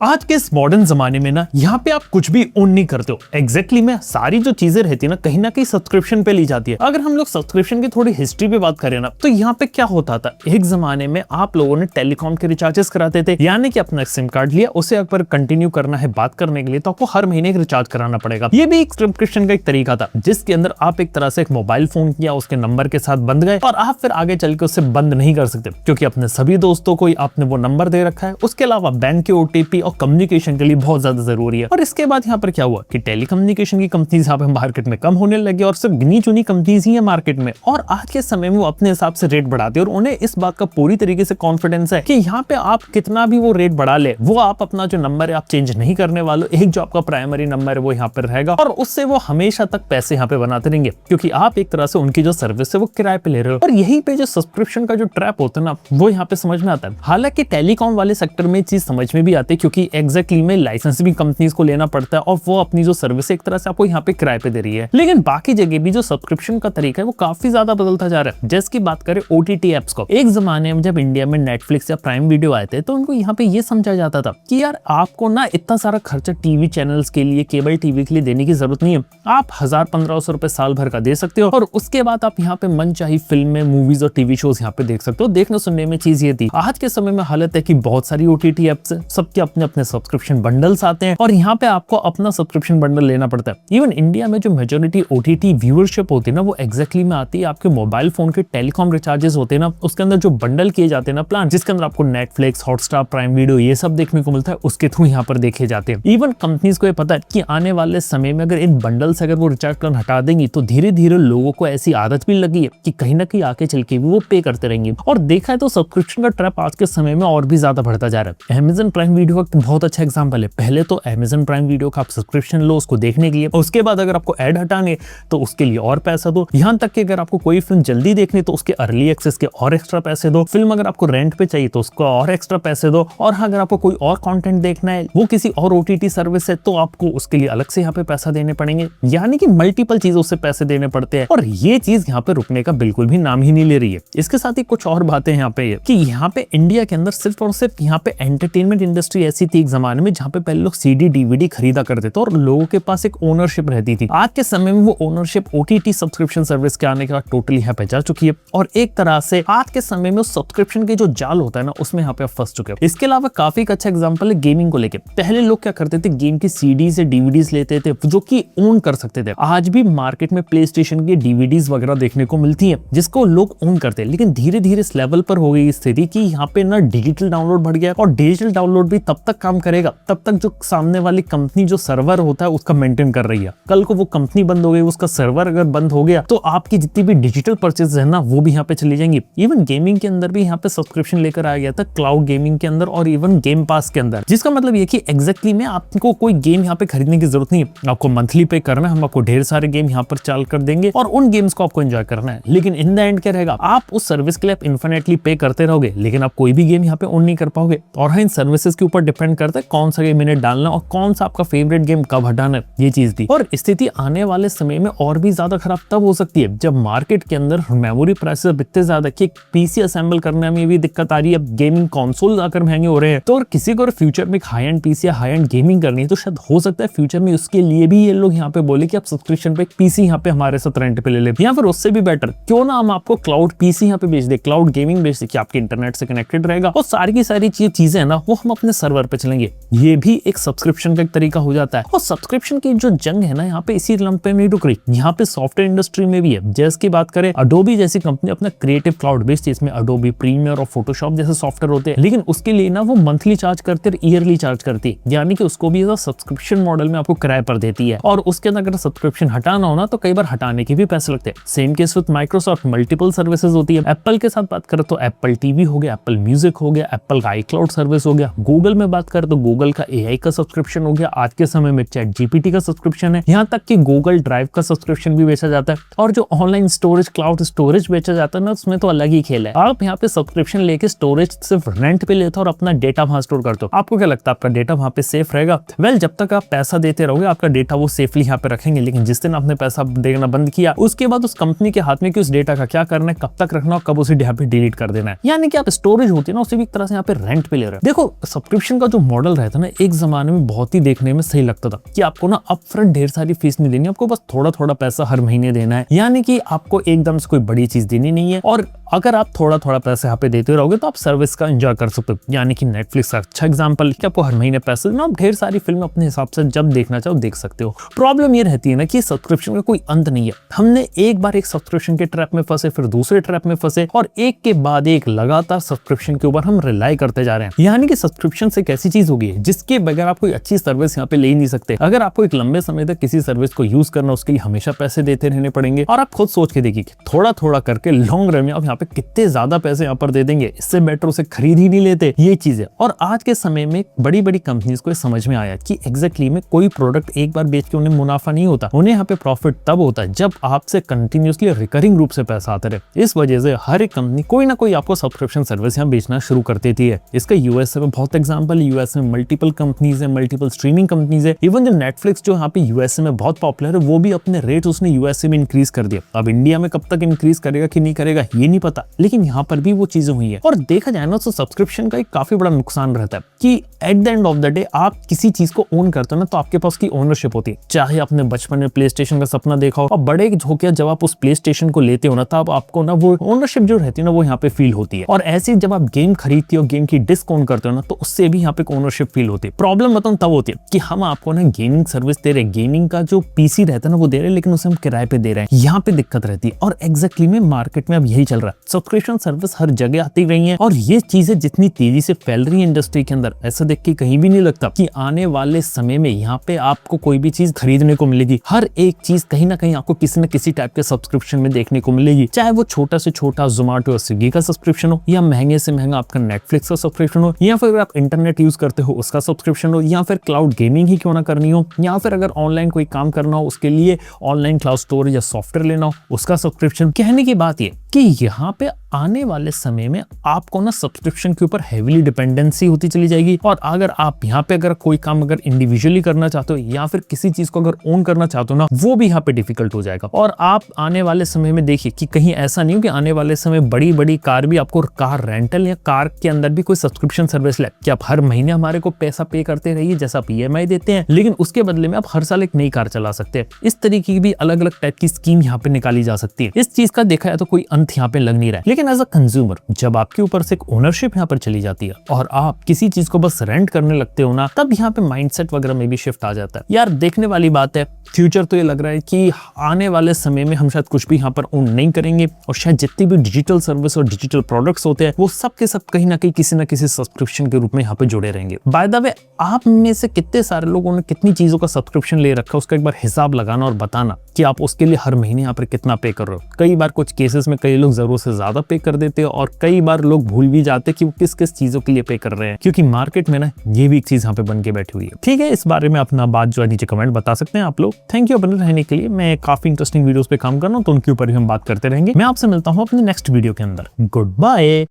आज के इस मॉडर्न जमाने में ना यहाँ पे आप कुछ भी ओन नहीं करते हो। एग्जैक्टली में सारी जो चीजें रहती है ना कहीं सब्सक्रिप्शन पे ली जाती है। अगर हम लोग सब्सक्रिप्शन की थोड़ी हिस्ट्री पे बात करें ना तो यहाँ पे क्या होता था, एक जमाने में आप लोगों ने टेलीकॉम के रिचार्जेस कराते थे, यानी कि अपना सिम कार्ड लिया, उसे अगर कंटिन्यू करना है बात करने के लिए तो आपको हर महीने एक रिचार्ज कराना पड़ेगा। ये भी एक सब्सक्रिप्शन का एक तरीका था जिसके अंदर आप एक तरह से एक मोबाइल फोन किया, उसके नंबर के साथ बंध गए और आप फिर आगे चल के उससे बंद नहीं कर सकते क्योंकि अपने सभी दोस्तों को आपने वो नंबर दे रखा है। उसके अलावा बैंक के ओटीपी और कम्युनिकेशन के लिए बहुत ज्यादा जरूरी है। और इसके बाद यहाँ पर क्या हुआ कि टेलीकम्युनिकेशन की कंपनीज यहाँ पे मार्केट में कम होने लगी और सिर्फ गिनी चुनी कंपनीज ही है मार्केट में। और आज के समय में वो अपने हिसाब से रेट बढ़ाते हैं और उन्हें इस बात का पूरी तरीके से कॉन्फिडेंस है कि यहाँ पे आप कितना भी वो रेट बढ़ा ले, वो आप अपना जो नंबर है आप चेंज नहीं करने वाले। एक जो आपका प्राइमरी नंबर है वो यहाँ पर रहेगा और उससे वो हमेशा तक पैसे यहाँ पे बनाते रहेंगे क्योंकि आप एक तरह से उनकी जो सर्विस है वो किराए पे ले रहे हो। और यही पे जो सब्सक्रिप्शन का जो ट्रैप होता है ना वो यहाँ पे समझ में आता है। हालांकि टेलीकॉम वाले सेक्टर में चीज समझ में भी आती है क्योंकि एग्जैक्टली में लाइसेंस भी कंपनीज को लेना पड़ता है और वो अपनी जो सर्विस एक तरह से आपको यहाँ पे किराए पे दे रही है। लेकिन बाकी जगह भी जो सब्सक्रिप्शन का तरीका है वो काफी ज्यादा बदलता जा रहा है। जैसे की बात करें ओटीटी एप्स को, एक जमाने में जब इंडिया में नेटफ्लिक्स या प्राइम वीडियो आए थे तो उनको यहाँ पे ये समझाया जाता था कि यार आपको ना इतना सारा खर्चा टीवी चैनल्स के लिए, केबल टीवी के लिए देने की जरूरत नहीं है। आप 1000-1500 रुपए साल भर का दे सकते हो और उसके बाद आप यहाँ पे मन चाही फिल्में, मूवीज और टीवी शोज यहाँ पे देख सकते हो। देखने सुनने में चीज ये थी। आज के समय में हालत है कि बहुत सारी ओटीटी एप्स है, सबके अपने अपने सब्सक्रिप्शन बंडल्स आते हैं और यहाँ पे आपको अपना सब्सक्रिप्शन बंडल लेना पड़ता है। इवन इंडिया में जो मेजॉरिटी ओटीटी व्यूअरशिप होती है ना वो एग्जैक्टली में आती है आपके मोबाइल फोन के टेलीकॉम रिचार्जेस होते हैं ना, उसके अंदर जो बंडल किए जाते हैं ना प्लान, जिसके अंदर आपको नेटफ्लिक्स, हॉटस्टार, प्राइम वीडियो ये सब देखने को मिलता है, उसके थ्रू यहाँ पर देखे जाते हैं। इवन कंपनीज को ये पता है कि आने वाले समय में अगर इन बंडल से अगर वो रिचार्ज प्लान हटा देंगी तो धीरे धीरे लोगों को ऐसी आदत भी लगी है कि कहीं ना कहीं आके चल के भी वो पे करते रहेंगे। और देखा है तो सब्सक्रिप्शन का ट्रैप आज के समय में और भी ज्यादा बढ़ता जा रहा है। अमेज़न प्राइम वीडियो का बहुत अच्छा एग्जांपल है। पहले तो अमेज़न प्राइम वीडियो का आप सब्सक्रिप्शन लो उसको देखने के लिए, उसके बाद अगर आपको ऐड हटाने तो उसके लिए और पैसा दो। यहाँ तक कि अगर आपको कोई फिल्म जल्दी देखनी तो उसके अर्ली एक्सेस के और एक्स्ट्रा पैसे दो। फिल्म अगर आपको रेंट पे चाहिए तो उसको और एक्स्ट्रा पैसे दो। और अगर आपको कोई और कंटेंट देखना है वो किसी और ओटीटी सर्विस है तो आपको उसके लिए अलग से यहाँ पे पैसा देने पड़ेंगे, यानी कि मल्टीपल चीजों से पैसे देने पड़ते हैं। और ये चीज यहाँ पे रुकने का बिल्कुल भी नाम ही नहीं ले रही है। इसके साथ ही कुछ और बातें यहाँ पे कि यहाँ पे इंडिया के अंदर सिर्फ और सिर्फ यहाँ पे एंटरटेनमेंट इंडस्ट्री ऐसी थी एक जमाने में जहाँ पे पहले लोग सीडी डीवीडी खरीदा करते थे और लोगों के पास एक ओनरशिप रहती थी। आज के समय में वो ओनरशिप ओटीटी सब्सक्रिप्शन सर्विस के आने के बाद टोटली यहाँ पे जा चुकी है और एक तरह से आज के समय में सब्सक्रिप्शन के जो जाल होता है ना उसमें यहाँ पे फंस चुके हैं। इसके अलावा काफी एक अच्छा एग्जांपल है गेमिंग को लेके। पहले लोग क्या करते थे, गेम की सीडी से डीवीडीज लेते थे जो कि ओन कर सकते थे। आज भी मार्केट में प्ले स्टेशन की डीवीडीज वगैरह देखने को मिलती है जिसको लोग ओन करते हैं। लेकिन धीरे धीरे इस लेवल पर हो गई स्थिति कि यहाँ पे ना डिजिटल डाउनलोड बढ़ गया और डिजिटल डाउनलोड भी तब तक काम करेगा तब तक जो सामने वाली कंपनी जो सर्वर होता है उसका मेंटेन कर रही है। कल को वो कंपनी बंद हो गई, उसका सर्वर अगर बंद हो गया तो आपकी जितनी भी डिजिटल परचेज है ना वो भी यहाँ पे चली जाएंगी। इवन गेमिंग के अंदर भी यहाँ पे सब्सक्रिप्शन लेकर आ गया था, क्लाउड गेमिंग के अंदर और इवन गेम पास के अंदर, जिसका मतलब ये कि एग्जैक्टली में आपको कोई गेम यहाँ पे खरीदने की जरूरत नहीं है। आपको मंथली पे करना है, हम आपको ढेर सारे गेम यहाँ पर चाल कर देंगे और उन गेम्स को आपको एंजॉय करना है। लेकिन इन द एंड क्या रहेगा, आप उस सर्विस के लिए आप इन्फिनिटली पे करते रहोगे लेकिन आप कोई भी गेम यहाँ पे ऑन नहीं कर पाओगे। और हाँ, इन सर्विसेज के ऊपर डिपेंड करता है कौन सा गेम इन्हें डालना और कौन सा आपका फेवरेट गेम कब हटाना, ये चीज थी। और स्थिति आने वाले समय में और भी ज्यादा खराब तब हो सकती है जब मार्केट के अंदर मेमोरी प्राइसेस इतने ज्यादा कि पीसी असेंबल करने में भी दिक्कत आ रही है। गेमिंग कंसोल आकर महंगे हो रहे हैं तो और किसी को फ्यूचर में हाई एंड पीसी या हाई एंड गेमिंग करनी है तो शायद हो सकता है फ्यूचर में उसके लिए भी ये लोग यहाँ पे बोले कि आप सब्सक्रिप्शन पे पीसी यहाँ पे हमारे साथ रेंट पे ले ले, या फिर उससे भी बेटर क्यों ना हम आपको क्लाउड पीसी यहाँ पे बेच दे, क्लाउड गेमिंग बेच दे कि आपके इंटरनेट से कनेक्टेड रहेगा और सारी की सारी चीजें ना वो हम अपने सर्वर पे चलेंगे। ये भी एक सब्सक्रिप्शन का एक तरीका हो जाता है। और सब्सक्रिप्शन की जो जंग है ना यहाँ पे इसी लंप पे नहीं रुक रही, यहाँ पे सॉफ्टवेयर इंडस्ट्री में भी है। जैसे की बात करें अडोबी जैसी कंपनी अपना क्रिएटिव क्लाउड बेस्ड, इसमें अडोबी प्रीमियर और फोटोशॉप जैसे सॉफ्टवेयर होते हैं, लेकिन उसके लिए ना वो मंथली चार्ज करते और ईयरली चार्ज करती है, यानी कि उसको भी सब्सक्रिप्शन मॉडल में आपको किराए पर देती है। और उसके अंदर अगर सब्सक्रिप्शन हटाना हो ना तो कई बार हटाने के भी पैसे लगते हैं। Same case with Microsoft, multiple services होती है। एप्पल के साथ बात करें तो एप्पल टीवी हो गया, एप्पल म्यूजिक हो गया, एप्पल का iCloud सर्विस हो गया। गूगल में बात करें तो गूगल का AI का सब्सक्रिप्शन हो गया। आज के समय में चैट जीपीटी का सब्सक्रिप्शन है, यहाँ तक कि गूगल ड्राइव का सब्सक्रिप्शन भी बेचा जाता है। और जो ऑनलाइन स्टोरेज, क्लाउड स्टोरेज बेचा जाता है ना उसमें तो अलग ही खेल है। आप यहाँ पे सब्सक्रिप्शन लेके स्टोरेज सिर्फ रेंट पे लेते हो और अपना डेटा वहां स्टोर करते हो। आपको क्या लगता है आपका डेटा वहां पे सेफ रहेगा? वेल, जब तक आप पैसा देते रहोगे आपका डेटा वो सेफली यहाँ पे रखेंगे, लेकिन जिस दिन आपने पैसा देना बंद किया उसके बाद उस कंपनी के हाथ में कि उस डेटा का क्या करना है, कब तक रखना और कब उसे यहाँ पे डिलीट कर देना है। यानी कि आप स्टोरेज होती है ना उसे भी एक तरह से यहाँ पे रेंट पे ले रहे हो। देखो, सब्सक्रिप्शन का जो मॉडल रहता ना एक जमाने में बहुत ही देखने में सही लगता था कि आपको ना अपफ्रंट ढेर सारी फीस नहीं देनी, आपको बस थोड़ा थोड़ा पैसा हर महीने देना है, यानी कि आपको एकदम से कोई बड़ी चीज देनी नहीं है। और अगर आप थोड़ा थोड़ा पैसा यहाँ पे देते रहोगे तो आप सर्विस का एंजॉय कर सकते हो, यानी कि नेटफ्लिक्स का अच्छा एग्जांपल कि आपको हर महीने पैसे देना, आप ढेर सारी फिल्म अपने हिसाब से जब देखना चाहो देख सकते हो। प्रॉब्लम ये रहती है ना कि सब्सक्रिप्शन का कोई अंत नहीं है। हमने एक बार एक सब्सक्रिप्शन के ट्रैप में फंसे, फिर दूसरे ट्रैप में फंसे, और एक के बाद एक लगातार सब्सक्रिप्शन के ऊपर हम रिलाई करते जा रहे हैं। यानी कि सब्सक्रिप्शन एक ऐसी चीज होगी जिसके बगैर आप कोई अच्छी सर्विस यहाँ पे ले ही नहीं सकते। अगर आपको एक लंबे समय तक किसी सर्विस को यूज करना, उसके लिए हमेशा पैसे देते रहने पड़ेंगे, और आप खुद सोच के देखिए थोड़ा थोड़ा करके लॉन्ग रन में आप यहाँ पे कितने ज्यादा पैसे यहाँ पर दे देंगे, इससे बेटर उसे खरीद ही नहीं लेते, ये चीज है। और आज के समय में बड़ी बड़ी कंपनीज को समझ में आया कि एग्जैक्टली में कोई प्रोडक्ट एक बार बेच के उन्हें मुनाफा नहीं होता, उन्हें यहाँ पे प्रॉफिट तब होता है जब आपसे कंटिन्यूसली रिकरिंग रूप से पैसा आता रहे। इस वजह से हर एक कंपनी कोई ना कोई आपको सब्सक्रिप्शन सर्विस यहाँ बेचना शुरू कर देती है। इसका यूएसए में बहुत एग्जांपल, यूएसए में मल्टीपल कंपनीज है, मल्टीपल स्ट्रीमिंग कंपनीज है। इवन जो नेटफ्लिक्स जो यहाँ पे यूएसए में बहुत पॉपुलर है, वो भी अपने रेट उसने यूएसए में इंक्रीज कर दिया। अब इंडिया में कब तक इंक्रीज करेगा कि नहीं करेगा ये नहीं पता, लेकिन यहाँ पर भी वो चीजें हुई है। और देखा जाए ना तो सब्सक्रिप्शन का एक काफी बड़ा नुकसान रहता है कि at the end of the day आप किसी चीज को ओन करते हो ना तो आपके पास की ओनरशिप होती है। चाहे आपने बचपन में प्ले स्टेशन का सपना देखा हो, और बड़े होकर जब आप उस प्ले स्टेशन को लेते हो ना तब आपको ना वो ओनरशिप जो रहती है ना वो यहाँ पे फील होती है। और ऐसे जब आप गेम खरीदते हो, गेम की डिस्क ओन करते हो ना तो उससे भी यहाँ पे ओनरशिप फील होती है। प्रॉब्लम बताऊं तब होती है कि हम आपको ना गेमिंग सर्विस दे रहे हैं, गेमिंग का जो पीसी रहता है ना वो दे रहे हैं, लेकिन उसे हम किराए पे दे रहे हैं, यहाँ पे दिक्कत रहती है। और एग्जैक्टली में मार्केट में अब यही चल रहा है, सब्सक्रिप्शन सर्विस हर जगह आती रही है, और ये चीजें जितनी तेजी से फैल रही है इंडस्ट्री के अंदर, ऐसा देख के कहीं भी नहीं लगता कि आने वाले समय में यहाँ पे आपको कोई भी चीज खरीदने को मिलेगी। हर एक चीज कहीं ना कहीं आपको किसी न किसी टाइप के सब्सक्रिप्शन में देखने को मिलेगी, चाहे वो छोटा से छोटा जोमेटो और स्विगी का सब्सक्रिप्शन हो, या महंगे से महंगा आपका नेटफ्लिक्स का सब्सक्रिप्शन हो, या फिर आप इंटरनेट यूज करते हो उसका सब्सक्रिप्शन हो, या फिर क्लाउड गेमिंग ही क्यों ना करनी हो, या फिर अगर ऑनलाइन कोई काम करना हो उसके लिए ऑनलाइन क्लाउड स्टोरेज या सॉफ्टवेयर लेना हो उसका सब्सक्रिप्शन। कहने की बात ये कि यहाँ पे आने वाले समय में आपको ना सब्सक्रिप्शन के ऊपर हेवीली डिपेंडेंसी होती चली जाएगी। और अगर आप यहाँ पे अगर कोई काम अगर इंडिविजुअली करना चाहते हो या फिर किसी चीज को अगर ओन करना चाहते हो ना वो भी यहाँ पे डिफिकल्ट हो जाएगा। और आप आने वाले समय में देखिए कि कहीं ऐसा नहीं हो कि आने वाले समय बड़ी बड़ी कार भी आपको कार रेंटल या कार के अंदर भी कोई सब्सक्रिप्शन सर्विस ले कि आप हर महीने हमारे को पैसा पे करते रहिए जैसा आप ईएमआई देते हैं, लेकिन उसके बदले में आप हर साल एक नई कार चला सकते हैं। इस तरीके की भी अलग अलग टाइप की स्कीम यहाँ पे निकाली जा सकती है। इस चीज का देखा है तो कोई अंत यहाँ पे लग नहीं रहा है। लेकिन एज अ कंज्यूमर जब आपके ऊपर से एक ओनरशिप यहाँ पर चली जाती है और आप किसी चीज को बस रेंट करने लगते हो ना, तब यहाँ पे माइंडसेट वगैरह में भी शिफ्ट आ जाता है। यार देखने वाली बात है, फ्यूचर तो ये लग रहा है कि आने वाले समय में हम शायद कुछ भी यहाँ पर ओन नहीं करेंगे और शायद जितनी भी डिजिटल सर्विस और डिजिटल प्रोडक्ट्स होते हैं वो सब के सब कहीं ना कहीं किसी ना किसी सब्सक्रिप्शन के रूप में यहाँ पे जुड़े रहेंगे। बाय द वे, आप में से कितने सारे लोगों ने कितनी चीजों का सब्सक्रिप्शन ले रखा है उसका एक बार हिसाब लगाना और बताना कि आप उसके लिए हर महीने यहाँ पर कितना पे कर रहे हो। कई बार कुछ केसेस में कई लोग जरूरत से ज्यादा पे कर देते हैं और कई बार लोग भूल भी जाते हैं कि वो किस किस चीजों के लिए पे कर रहे हैं, क्योंकि मार्केट में ना ये भी एक चीज यहाँ पे बन के बैठी हुई है। ठीक है, इस बारे में अपना बात जो है नीचे कमेंट बता सकते हैं आप लोग। थैंक यू बने रहने के लिए। मैं काफी इंटरेस्टिंग वीडियोस पे काम कर रहा हूँ तो उनके ऊपर भी हम बात करते रहेंगे। मैं आपसे मिलता हूँ अपने नेक्स्ट वीडियो के अंदर। Good bye.